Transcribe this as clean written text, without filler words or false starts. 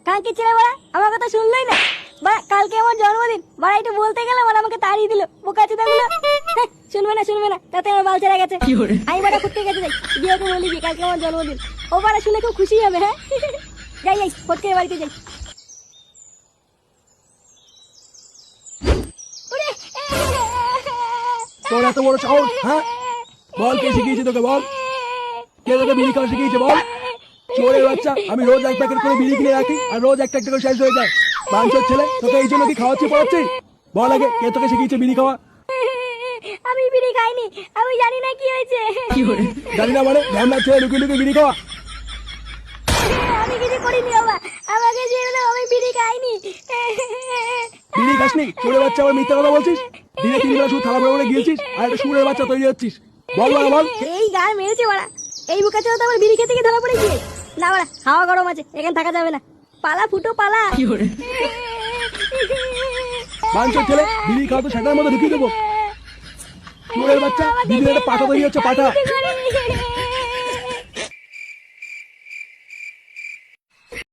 কালকে ছেলে বড়া আমার কথা শুনলই না। বা কালকে আমার জন্মদিন, বড়া একটু বলতে গেলে বড়া আমাকে তাড়িয়ে দিল বোকাচোদাগুলো। শুনবে না তাতে আমার বাল ছেড়ে গেছে। আমি বড়া ফুটতে গেছে যাই, গিয়ে ওকে বলি যে কালকে আমার জন্মদিন। ও বড়া শুনে খুব খুশি হবে। হ্যাঁ যাই ফটকে বাড়িতে যাই। ওরে, তোর এত বড় সাহস? হ্যাঁ বল, কে শিখিয়েছে তোকে? বল, কে তোকে বিড়ি খাওয়া শিখিয়েছে? বল। চোরের বাচ্চা, আমি রোজ এক প্যাকেট করে বিড়ি কিনে রাখি আর রোজ একটা একটা করে শেষ হয়ে যায়। বাঞ্চোর ছেলে, তোকে এই জন্য কি খাওয়াচ্ছি পড়াচ্ছি? বল আগে, কে তোকে শিখিয়েছে বিড়ি খাওয়া? আমি বিড়ি খাইনি, আমি জানি না কি হয়েছে। জানি না মানে? ধ্যান ছেলে লুকিয়ে লুকিয়ে বিড়ি খাওয়া? আমি কিছু করিনি বাবা, আমাকে ছেড়ে দাও, আমি বিড়ি খাইনি। বিড়ি খাসনি? চোরের বাচ্চা, আবার মিথ্যা কথা বলছিস। দিনে 3 বেলা শুধু থালা ভরে ভরে গিয়েছিস আর একটা সুরের বাচ্চা তৈরি হচ্ছিস। বল বল বল। এই গান মেরেছে বাড়া, এই বোকাচোদা তো আমার বিড়ি খেতে গিয়ে ধরা পড়ে গিয়ে। না বাড়া, হাওয়া গরম আছে, এখানে থাকা যাবে না। পালা ফুটো পালা। বাঞ্চোর ছেলে, বিড়ি খাওয়া তো সেটার মধ্যে ঢুকিয়ে দেবো। চোরের বাচ্চা, দিদির একটা পাঠা তৈরি হচ্ছে, পাঠা।